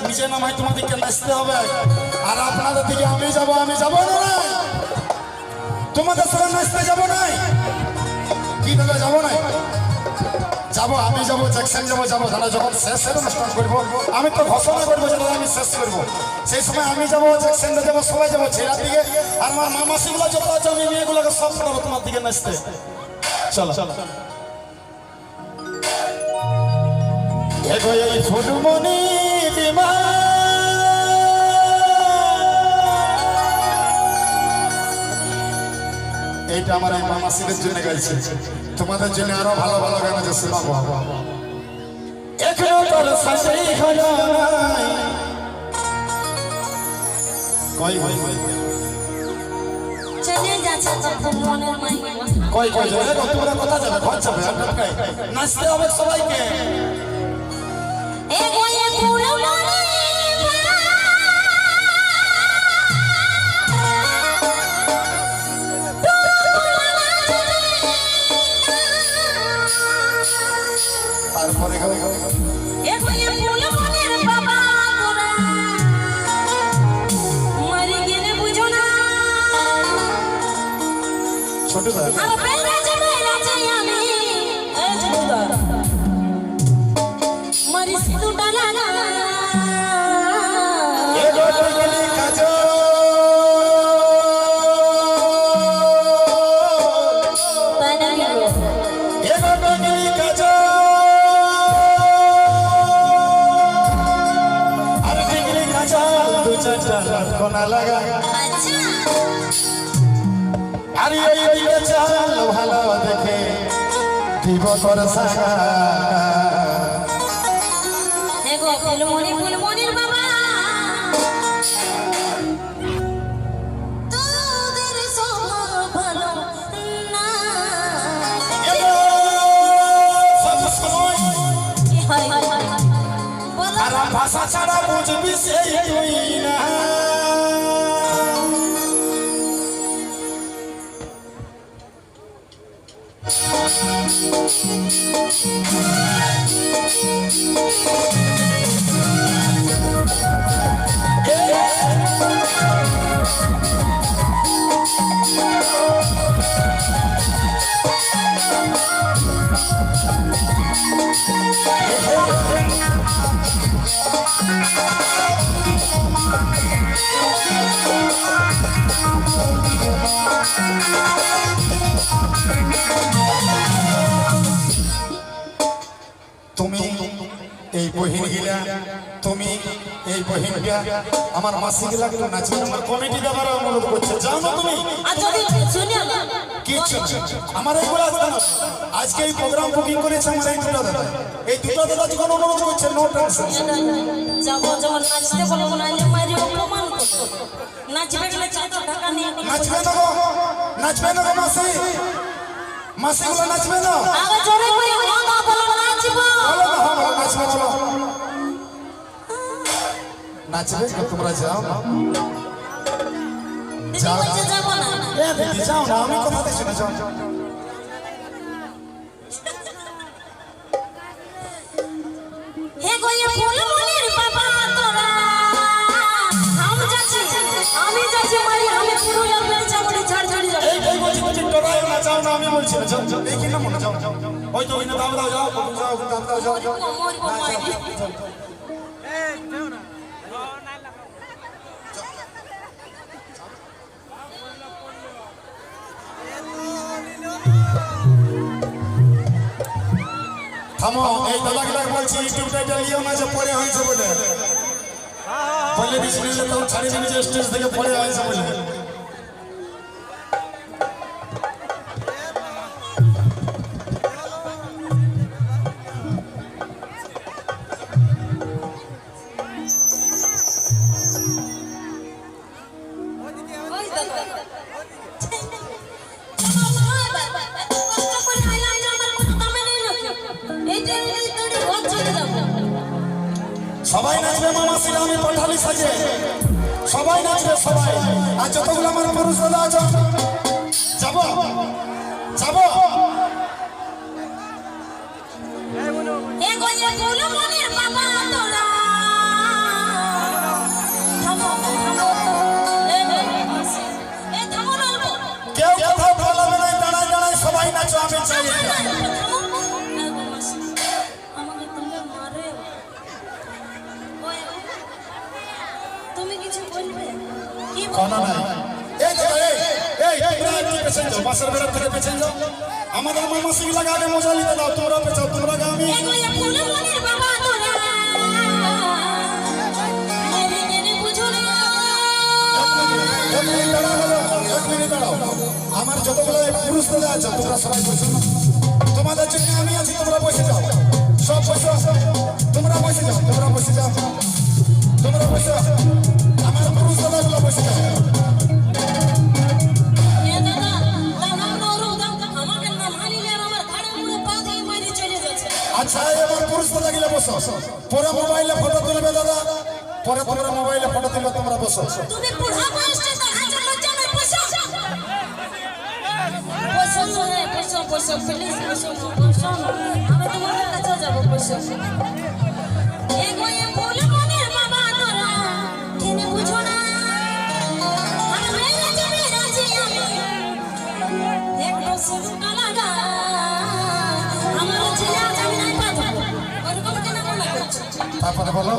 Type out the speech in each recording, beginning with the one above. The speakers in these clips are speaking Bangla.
নিচে নামাই তোমাদেরকে নাচতে হবে। আর আপনাদের দিকে আমি যাব না, তোমাদের সঙ্গে নাচতে যাব না। কি দাদা যাব না? আমি যাবো জ্যাকসন যাবো দাদা। যখন শেষের অনুষ্ঠান করবো আমি তো ঘোষণা করবো যে দাদা আমি শেষ করবো, সেই সময় আমি যাবো জ্যাকসনে যাবো, সবাই যাবো ছেলের দিকে। আর আমার মামাসিগুলো যত আছে আমি মেয়েগুলোকে সব শোনাবো তোমার দিকে নাচতে। চলো এই ফুটমনি বিমা এইটা আমার এই মামাসিদের জন্য গাইছে, তোমাদের জন্য আরো ভালো ভালো গান আছে শোনাবো। এখনো তোর শাসি হলো নাই কই চলে যাচ্ছে তো মনের মাইয়া কই যাবে তোমরা কথা যাবে ঘর যাবে নাচতে হবে সবাইকে। এ গোয়ে পুরো মনে তারপরে এ গোয়ে পুরো মনের বাবা তোরা মরে গেলে বুঝো না ছোট দাদা আর বেলা যাবে আমি এ ছোটদা মরি সিধু ডালা না এ গোটলি কাজো পানা এ গোটলি কাজো আর ডিগ্রি কাজো দু চারটা কোনা লাগা আচ্ছা আর এই দিকে চাল ভালো দেখে দিব তোর সাগা। এগো ফুলমনির বাবা তোদের স্বভাব ভালো না সব সময় কি হয় বলো আর ভাষা ছাড়া বুঝবি সেই তুই না। তুমি এই বহিন গিলা, তুমি এই বহিনটা আমার মাসি গিলা গুলো নাচবে, আমার কমিটি দেওয়ার অনুরোধ করছে। যাও না তুমি আর যদি শুনিও না কিছু আমার এইগুলো আজকে এই প্রোগ্রাম বুকিং করেছে আমার এই দুটো দাদা, এই দুটো দাদা যখন অনুরোধ করছে নো টেনশন। যাবো যখন নাচতে বলবো না মারি অপমান করতো নাচবে গেলে চাদর ঢাকা নিয়ে নাচবে না গো, নাচবে না গো মাসি, মাসিগুলো নাচবে না। আগে জোরে করে না বলো নাচবো বলো না হ্যাঁ বলো নাচবে, চলো নাচবে তো তোমরা যাও না। দিদি বলছে যাবো না এ দিদি যাও না, আমি কথা দিচ্ছি না, যাও হে গোয়ে ফুলমনির বাবা তোরা আমি যাচ্ছি মারি আমি পুরো লাগলে চামড়ি ঝাড় ঝাড়ি যাবো এই বলছি তোরাই না, যাও না, আমি বলছি না, যাও যাও এই কি না মনে যাও ওই তো ওই না দাও দাও যাও যাও দাও যাও যাও মরবো মারি থামো, এই দাদাগুলো বলছি ইউটিউবটা এটা নিও না যে পরে হয়েছে বলে, বলে দিচ্ছি যে তখন ছাড়ি দিবি যে স্টেজ থেকে পরে হয়েছে বলে। ওই দাদা সবাই নাচবে মামাসিরা, আমি পঠালি সাজে সবাই নাচবে সবাই। আর যতগুলো আমার পুরুষ দাদা আছে যাবো যাবো এ গোয়ে ফুলমনির বাবা তোরা আছো আমি চাই এটা। আমাকে তুমি মারে তুমি কিছু বলবে কি কোনো নাই এই তো এই তোমরা একটু পেছনে যাও বাসের বেড়া থেকে পেছনে যাও আমাদের মামা সিং লাগা আগে মজা নিতে দাও তোমরা পেছাও তোমরা আগে আমি এগুলো ফুলমনির বাবা তোরা মেরে মেরে বুঝো না এক মিনিট দাঁড়াও আমার যতগুলো পুরুষ দাদা আছে তোমরা সবাই বসো না তোমাদের জন্য আমি আছি তোমরা বসে যাও সব বসো তোমরা বসে যাও তোমরা বসে যাও তোমরা বসে আমার পুরুষ দাদাগুলো বসে যাও এ দাদা দাদা নরু দাদা আমাকে না মানিলে আমার ঘাড়ে মুড়ে পা দিয়ে মারি চলে যাচ্ছে আচ্ছা এবার পুরুষ দাদাগুলো বসো পরে মোবাইলে ফটো তুলবে দাদা পরে তোমরা মোবাইলে ফটো তুলবে তোমরা বসো তুমি বুড়া বয়সে তো হাজার লজ্জা নাই পয়সা পয়সা পয়সা প্লিজ পয়সা পয়সা আমি তোমার কাছে যাব পয়সা এগোয়ে ফুলমনির বাবা তোরা কেন বুঝো না আর মেরে যাবে রাজি আমি একটু সুরটা লাগা আমার ছেলে আজ আমি নাই পাবো ওরকম কেন মনে করছো তারপরে বলো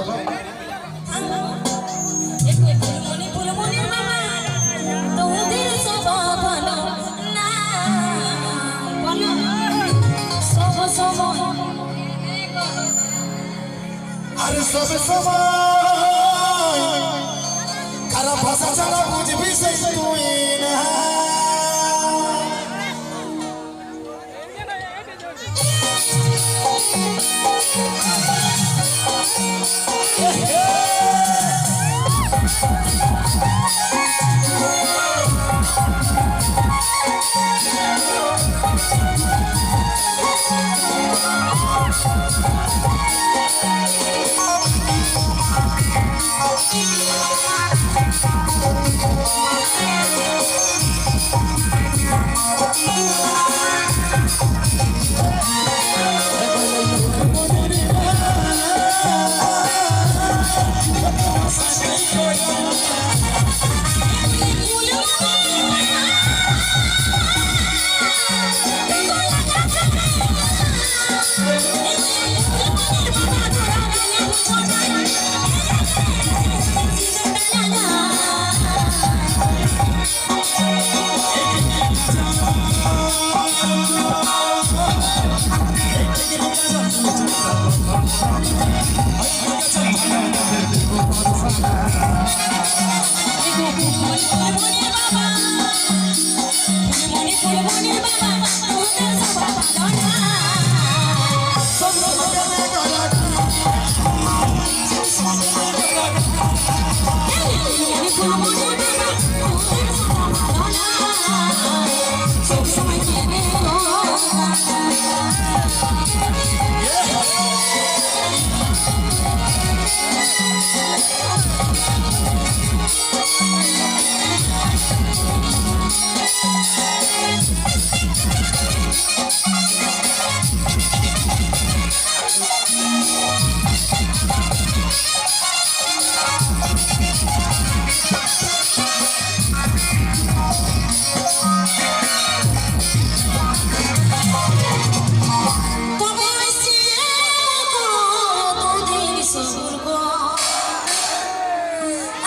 ফুলমনির বাবা তোদের স্বভাব ভালো না বলো সব আরে সব সময় খারাপ ভাষা ছাড়া বুঝবি সেই তুই না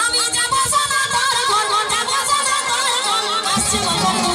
আমি যাব সোনা তোর ঘর যাব সোনা তোর ঘর আসছে বাবা